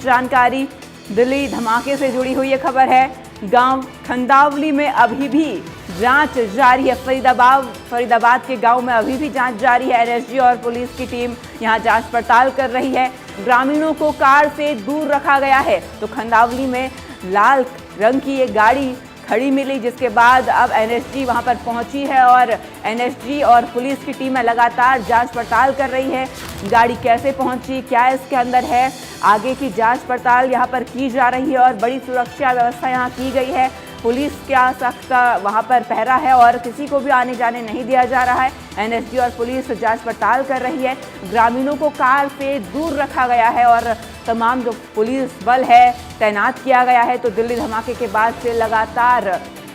जानकारी दिल्ली धमाके से जुड़ी हुई ये खबर है। गांव खंदावली में अभी भी जांच जारी है। फरीदाबाद के गांव में अभी भी जांच जारी है। एनएसजी और पुलिस की टीम यहां जांच पड़ताल कर रही है। ग्रामीणों को कार से दूर रखा गया है। तो खंदावली में लाल रंग की ये गाड़ी खड़ी मिली, जिसके बाद अब एनएसजी वहां पर पहुंची है और एनएसजी और पुलिस की टीमें लगातार जांच पड़ताल कर रही है। गाड़ी कैसे पहुंची, क्या इसके अंदर है, आगे की जांच पड़ताल यहां पर की जा रही है और बड़ी सुरक्षा व्यवस्था यहां की गई है। पुलिस का सख्त वहां पर पहरा है और किसी को भी आने जाने नहीं दिया जा रहा है। एनएसजी और पुलिस जांच पड़ताल कर रही है। ग्रामीणों को कार से दूर रखा गया है और तमाम जो पुलिस बल है तैनात किया गया है। तो दिल्ली धमाके के बाद से लगातार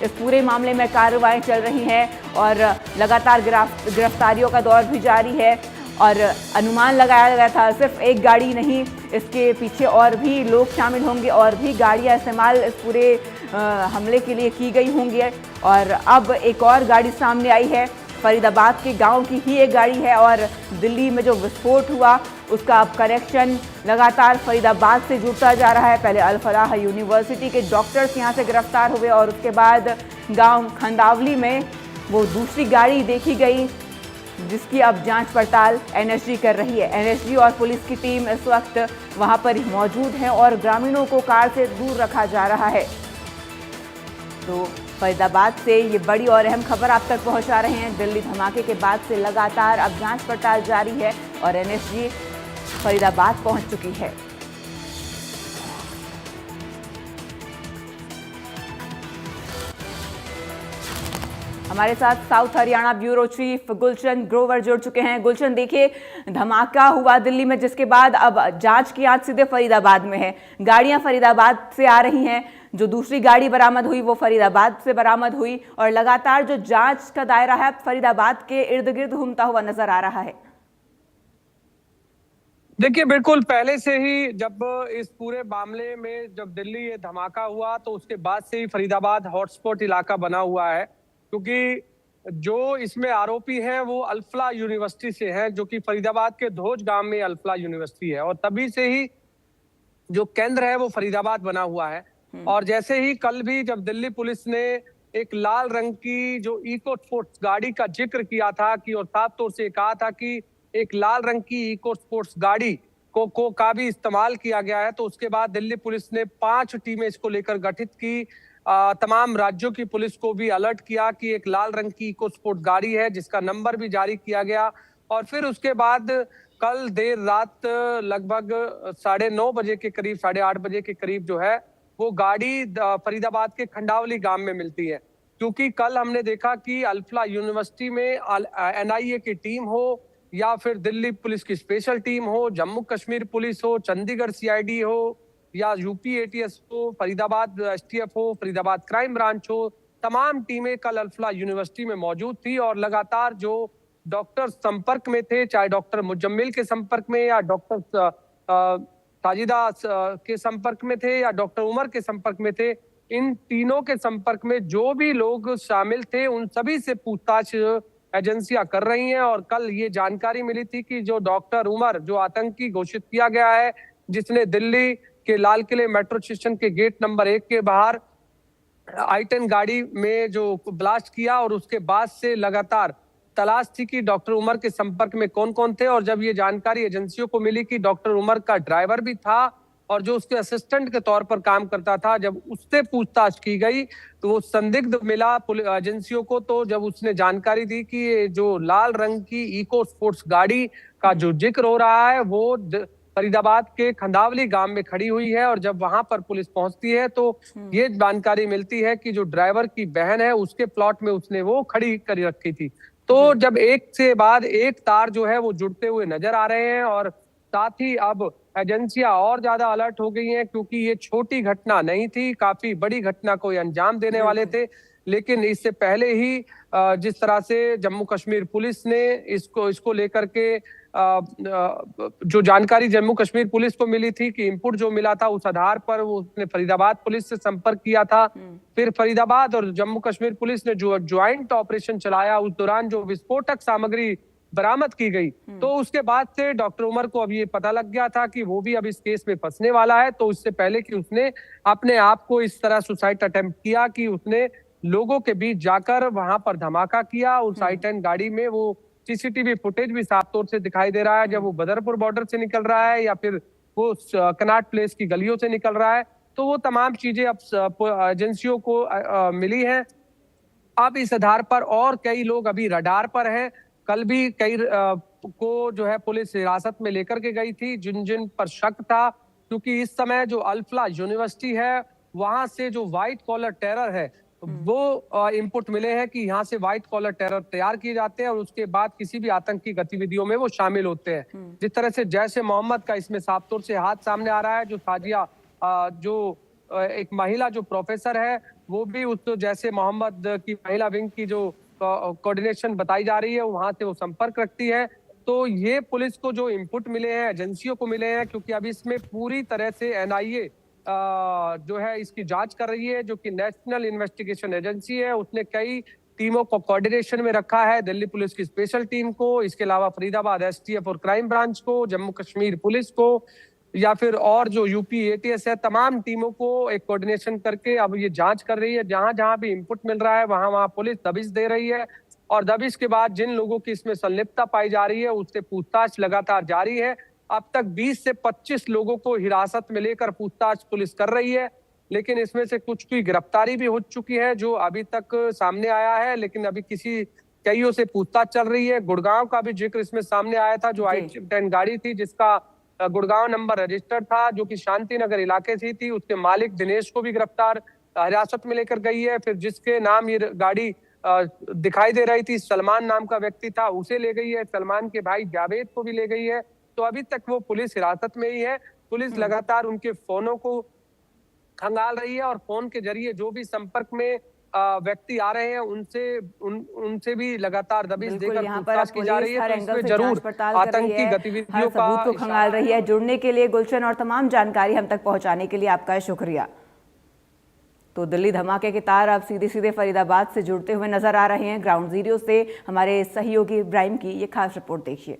इस पूरे मामले में कार्रवाई चल रही हैं और लगातार गिरफ्तारियों का दौर भी जारी है। और अनुमान लगाया गया था सिर्फ एक गाड़ी नहीं, इसके पीछे और भी लोग शामिल होंगे और भी गाड़ियां इस्तेमाल इस पूरे हमले के लिए की गई होंगी। और अब एक और गाड़ी सामने आई है। फरीदाबाद के गांव की ही एक गाड़ी है और दिल्ली में जो विस्फोट हुआ उसका अब कनेक्शन लगातार फरीदाबाद से जुड़ता जा रहा है। पहले अल फलाह यूनिवर्सिटी के डॉक्टर्स यहां से गिरफ्तार हुए और उसके बाद गांव खंदावली में वो दूसरी गाड़ी देखी गई, जिसकी अब जांच पड़ताल एनएसजी कर रही है। एनएसजी और पुलिस की टीम इस वक्त वहां पर मौजूद है और ग्रामीणों को कार से दूर रखा जा रहा है। तो फरीदाबाद से ये बड़ी और अहम खबर आप तक पहुंचा रहे हैं। दिल्ली धमाके के बाद से लगातार अब जांच पड़ताल जारी है और एनएसजी फरीदाबाद पहुंच चुकी है। हमारे साथ south Haryana bureau chief Gulshan Grover जुड़ चुके हैं। गुलशन, देखिए धमाका हुआ दिल्ली में, जिसके बाद अब जांच की आंच सीधे फरीदाबाद में है। गाड़ियां फरीदाबाद से आ रही हैं, जो दूसरी गाड़ी बरामद हुई वो फरीदाबाद से बरामद हुई और लगातार जो जांच का दायरा है फरीदाबाद के इर्द गिर्द घूमता हुआ नजर आ रहा है। देखिए, बिल्कुल पहले से ही जब इस पूरे मामले में जब दिल्ली ये धमाका हुआ तो उसके बाद से ही फरीदाबाद हॉटस्पॉट इलाका बना हुआ है, क्योंकि जो इसमें आरोपी हैं वो अल्फला यूनिवर्सिटी से हैं, जो कि फरीदाबाद के धोज गांव में अल्फला यूनिवर्सिटी है और तभी से ही जो केंद्र है वो फरीदाबाद बना हुआ है। और जैसे ही कल भी जब दिल्ली पुलिस ने एक लाल रंग की जो इको स्पोर्ट्स गाड़ी का जिक्र किया था कि और साफ तौर से कहा था कि एक लाल रंग की इको स्पोर्ट्स गाड़ी को का भी इस्तेमाल किया गया है, तो उसके बाद दिल्ली पुलिस ने 5 टीमें इसको लेकर गठित की। तमाम राज्यों की पुलिस को भी अलर्ट किया कि एक लाल रंग की इको स्पोर्ट गाड़ी है, जिसका नंबर भी जारी किया गया। और फिर उसके बाद कल देर रात लगभग 9:30 बजे के करीब, 8:30 बजे के करीब जो है वो गाड़ी फरीदाबाद के खंडावली गांव में मिलती है। क्योंकि कल हमने देखा कि अल्फला यूनिवर्सिटी में एनआईए की टीम हो या फिर दिल्ली पुलिस की स्पेशल टीम हो, जम्मू कश्मीर पुलिस हो, चंडीगढ़ सीआईडी हो या यूपी एटीएस हो, फरीदाबाद एसटीएफ हो, फरीदाबाद क्राइम ब्रांच हो, तमाम टीमें कल अल्फला यूनिवर्सिटी में मौजूद थी और लगातार जो डॉक्टर संपर्क में थे, चाहे डॉक्टर मुजम्मिल के संपर्क में या डॉक्टर साजिदा के संपर्क में थे या डॉक्टर उमर के संपर्क में थे, इन तीनों के संपर्क में जो भी लोग शामिल थे उन सभी से पूछताछ एजेंसियां कर रही हैं। और कल ये जानकारी मिली थी कि जो डॉक्टर उमर, जो आतंकी घोषित किया गया है, जिसने दिल्ली के लाल किले मेट्रो स्टेशन के गेट नंबर 1 के बाहर I-10 गाड़ी में जो ब्लास्ट किया और उसके बाद से लगातार तलाश थी कि डॉक्टर उमर के संपर्क में कौन कौन थे। और जब ये जानकारी एजेंसियों को मिली कि डॉक्टर उमर का ड्राइवर भी था और जो उसके असिस्टेंट के तौर पर काम करता था, जब उससे पूछताछ की गई तो वो संदिग्ध मिला एजेंसियों को। तो जब उसने जानकारी दी कि ये जो लाल रंग की इको स्पोर्ट्स गाड़ी का जो जिक्र हो रहा है वो फरीदाबाद के खंदावली गांव में खड़ी हुई है और जब वहां पर पुलिस पहुंचती है तो ये जानकारी मिलती है कि जो ड्राइवर की बहन है उसके प्लॉट में उसने वो खड़ी कर रखी थी। तो जब एक से बाद एक तार जो है वो जुड़ते हुए नजर आ रहे हैं और साथ ही अब एजेंसियां और ज्यादा अलर्ट हो गई हैं, क्योंकि ये छोटी घटना नहीं थी, काफी बड़ी घटना को अंजाम देने वाले थे। लेकिन इससे पहले ही जिस तरह से जम्मू कश्मीर पुलिस ने इसको लेकर के जो जानकारी जम्मू कश्मीर पुलिस को मिली थी कि इनपुट जो मिला था उस आधार पर उसने फरीदाबाद पुलिस से संपर्क किया था। फिर फरीदाबाद और जम्मू कश्मीर पुलिस ने जो ज्वाइंट ऑपरेशन चलाया, उस दौरान जो विस्फोटक सामग्री बरामद की गई। तो उसके बाद से डॉक्टर उमर को अब ये पता लग गया था कि वो भी अब इस केस में फंसने वाला है। तो उससे पहले कि उसने अपने आप को इस तरह सुसाइड अटेम्प्ट किया कि उसने लोगों के बीच जाकर वहां पर धमाका किया। उस I-10 गाड़ी में वो सीसीटीवी फुटेज भी साफ तौर से दिखाई दे रहा है, जब वो बदरपुर बॉर्डर से निकल रहा है या फिर वो कनॉट प्लेस की गलियों से निकल रहा है। तो वो तमाम चीजें अब एजेंसियों को मिली हैं। अब इस आधार पर और कई लोग अभी रडार पर हैं। कल भी कई को जो है पुलिस हिरासत में लेकर के गई थी, जिन जिन पर शक था, क्योंकि इस समय जो अल्फला यूनिवर्सिटी है वहां से जो व्हाइट कॉलर टेरर है वो इनपुट मिले हैं कि यहाँ से व्हाइट कॉलर टेरर तैयार किए जाते हैं और उसके बाद किसी भी आतंकी गतिविधियों में वो शामिल होते हैं। जिस तरह से जैश ए मोहम्मद का इसमें साफ तौर से हाथ सामने आ रहा है, जो साजिया जो एक महिला जो प्रोफेसर है वो भी उस जैसे मोहम्मद की महिला विंग की जो कोऑर्डिनेशन बताई जा रही है वहां से वो संपर्क रखती है। तो ये पुलिस को जो इनपुट मिले हैं, एजेंसियों को मिले हैं, क्योंकि अभी इसमें पूरी तरह से NIA जो है इसकी जांच कर रही है, जो कि नेशनल इन्वेस्टिगेशन एजेंसी है। उसने कई टीमों को कोऑर्डिनेशन में रखा है, दिल्ली पुलिस की स्पेशल टीम को, इसके अलावा फरीदाबाद STF और क्राइम ब्रांच को, जम्मू कश्मीर पुलिस को, या फिर और जो UP ATS है, तमाम टीमों को एक कोऑर्डिनेशन करके अब ये जांच कर रही है। जहां जहां भी इनपुट मिल रहा है वहां वहां पुलिस दबिश दे रही है और दबिश के बाद जिन लोगों की इसमें संलिप्तता पाई जा रही है उससे पूछताछ लगातार जारी है। अब तक 20 से 25 लोगों को हिरासत में लेकर पूछताछ पुलिस कर रही है, लेकिन इसमें से कुछ की गिरफ्तारी भी हो चुकी है जो अभी तक सामने आया है, लेकिन अभी कईयों से पूछताछ चल रही है। गुड़गांव का भी जिक्र इसमें सामने आया था, जो I-10 गाड़ी थी जिसका गुड़गांव नंबर रजिस्टर्ड था, जो कि शांति नगर इलाके से थी, उसके मालिक दिनेश को भी गिरफ्तार हिरासत में लेकर गई है। फिर जिसके नाम ये गाड़ी दिखाई दे रही थी, सलमान नाम का व्यक्ति था, उसे ले गई है। सलमान के भाई जावेद को भी ले गई है। तो अभी तक वो पुलिस हिरासत में ही है। पुलिस लगातार उनके फोनों को खंगाल रही है और फोन के जरिए जो भी संपर्क में व्यक्ति आ रहे हैं उनसे भी लगातार दबिश देकर पूछताछ की जा रही है। तो इसमें जरूर आतंकी गतिविधियों का सबूत को खंगाल रही है। जुड़ने के लिए गुलशन और तमाम जानकारी हम तक पहुंचाने के लिए आपका शुक्रिया। तो दिल्ली धमाके के तार अब सीधे सीधे फरीदाबाद से जुड़ते हुए नजर आ रहे हैं। ग्राउंड जीरो से हमारे सहयोगी इब्राहिम की ये खास रिपोर्ट देखिए।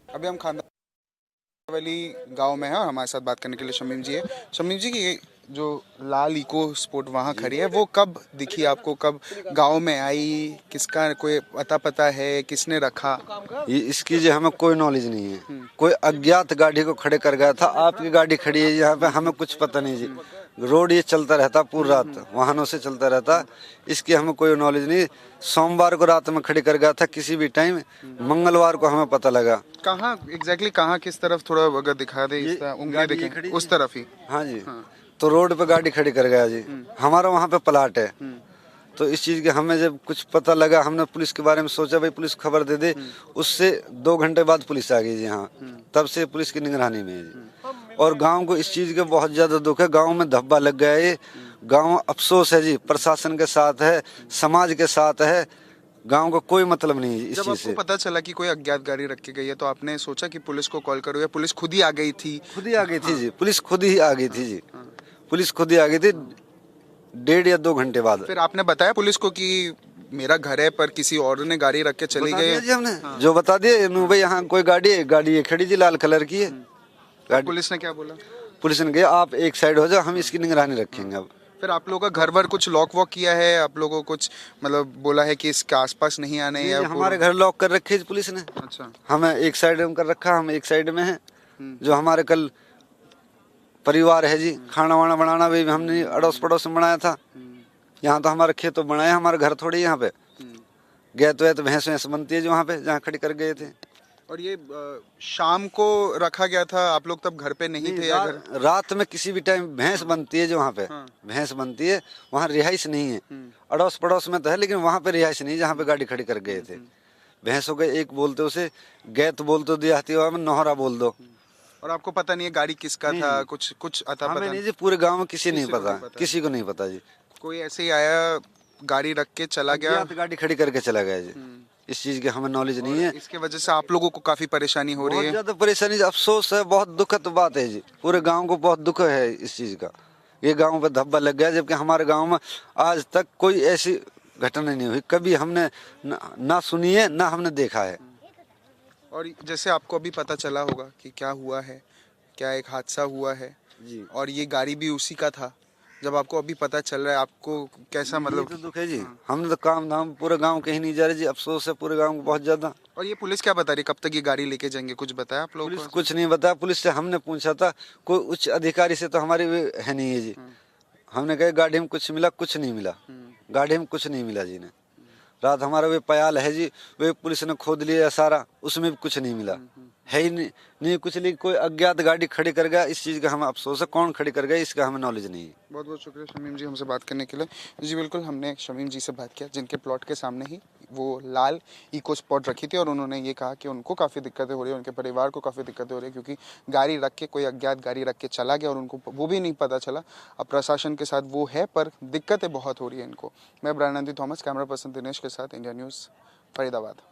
अभी हम खांदावली गांव में हैं, हमारे साथ बात करने के लिए शमीम जी है। शमीम जी की जो लाल इको स्पोर्ट वहाँ खड़ी है वो कब दिखी आपको, कब गांव में आई, किसका कोई पता है, किसने रखा? इसकी जो हमें कोई नॉलेज नहीं है। कोई अज्ञात गाड़ी को खड़े कर गया था। आपकी गाड़ी खड़ी है यहाँ पे, हमें कुछ पता नहीं जी। रोड ये चलता रहता पूरी रात, वाहनों से चलता रहता, इसकी हमें कोई नॉलेज नहीं। सोमवार को रात में खड़ी कर गया था किसी भी टाइम, मंगलवार को हमें पता लगा। कहाँ एग्जैक्टली कहाँ किस तरफ, थोड़ा अगर दिखा दे, उंगली दिखे उस तरफ ही। हाँ जी, तो रोड पे गाड़ी खड़ी कर गया जी। हमारा वहाँ पे प्लाट है, तो इस चीज के हमें जब कुछ पता लगा, हमने पुलिस के बारे में सोचा भाई पुलिस खबर दे दे। उससे 2 घंटे बाद पुलिस आ गई जी। हाँ, तब से पुलिस की निगरानी में है जी। और गांव को इस चीज के बहुत ज्यादा दुख है। गांव में धब्बा लग गया है। गांव अफसोस है जी, प्रशासन के साथ है, समाज के साथ है, गांव का कोई मतलब नहीं है इस चीज से। जब आपको पता चला कि कोई अज्ञात गाड़ी रखी गई है तो आपने सोचा कि पुलिस को कॉल करो, या पुलिस खुद ही आ गई थी? खुद ही आ गई थी जी, पुलिस खुद ही आ गई थी जी। पुलिस खुद ही आ गई थी 1.5 या 2 घंटे बाद। फिर आपने बताया पुलिस को कि मेरा घर है पर किसी और ने गाड़ी रख के चली गई जी हमने। जो बता दिए भाई यहाँ कोई गाड़ी है, गाड़ी ये खड़ी जी लाल कलर की है। पुलिस ने क्या बोला? पुलिस ने कहा आप एक साइड हो जाओ, हम इसकी निगरानी रखेंगे। अब फिर आप लोगों का घर भर कुछ लॉक वॉक किया है? आप लोगों को कुछ मतलब बोला है कि इसके आसपास नहीं आने? या हमारे घर लॉक कर रखे पुलिस ने। अच्छा, हमें एक साइड में कर रखा, हम एक साइड में है। जो हमारे कल परिवार है जी, खाना वाना बनाना भी हमने अड़ोस पड़ोस में बनाया था। यहाँ तो हमारे खेतों बनाए, हमारे घर थोड़ी यहाँ पे गए तो भैंस वैंस बनती है जो वहाँ पे जहाँ खड़ी कर गए थे। और ये शाम को रखा गया था, आप लोग तब घर पे नहीं थे? रात में किसी भी टाइम भैंस बनती है जो वहाँ पे भैंस बनती है, वहाँ रिहाइश नहीं है। अड़ोस पड़ोस में तो है लेकिन वहाँ पे रिहाइश नहीं, जहाँ पे गाड़ी खड़ी कर गए थे। भैंसों के एक बोलते उसे गैत बोल दो, देहाती में नौहरा बोल दो। और आपको पता नहीं है गाड़ी किसका था? कुछ अता पता नहीं जी, पूरे गांव में किसी नहीं पता, किसी को नहीं पता जी। कोई ऐसे ही आया, गाड़ी रख के चला गया, गाड़ी खड़ी करके चला गया जी। इस चीज की हमें नॉलेज नहीं है। इसके वजह से आप लोगों को काफी परेशानी हो रही है? ज्यादा परेशानी, अफसोस है, बहुत दुखद बात है जी। पूरे गाँव को बहुत दुख है इस चीज का। ये गाँव पे धब्बा लग गया, जबकि हमारे गाँव में आज तक कोई ऐसी घटना नहीं हुई, कभी हमने ना सुनी है ना हमने देखा है। और जैसे आपको अभी पता चला होगा कि क्या हुआ है, क्या एक हादसा हुआ है जी। और ये गाड़ी भी उसी का था, जब आपको अभी पता चल रहा है आपको कैसा मतलब मतलब? तो दुख है जी, हमने तो काम धाम पूरे गांव कहीं नहीं जा रहे जी, अफसोस है पूरे गांव को बहुत ज्यादा। और ये पुलिस क्या बता रही, कब तक ये गाड़ी लेके जाएंगे, कुछ बताया आप लोगों पुलिस को? कुछ नहीं बताया, पुलिस से हमने पूछा था, कोई उच्च अधिकारी से तो हमारी है नहीं है जी। हमने कहा गाड़ी में कुछ मिला, कुछ नहीं मिला, गाड़ी में कुछ नहीं मिला जी ने। रात हमारा वे पयाल है जी, वे पुलिस ने खोद लिया सारा, उसमें भी कुछ नहीं मिला, है ही नहीं कुछ, नहीं कोई अज्ञात गाड़ी खड़ी कर गया, इस चीज़ का हमें अफसोस है, कौन खड़ी कर गया इसका हमें नॉलेज नहीं है। बहुत बहुत शुक्रिया शमीम जी हमसे बात करने के लिए। जी बिल्कुल, हमने शमीम जी से बात किया जिनके प्लॉट के सामने ही वो लाल इको स्पॉट रखी थी और उन्होंने ये कहा कि उनको काफ़ी दिक्कतें हो रही है, उनके परिवार को काफ़ी दिक्कतें हो रही है क्योंकि गाड़ी रख के कोई अज्ञात गाड़ी रख के चला गया और उनको वो भी नहीं पता चला। अब प्रशासन के साथ वो है पर दिक्कतें बहुत हो रही है इनको। मैं Brian Thomas, camera person Dinesh के साथ, इंडिया न्यूज़, फरीदाबाद।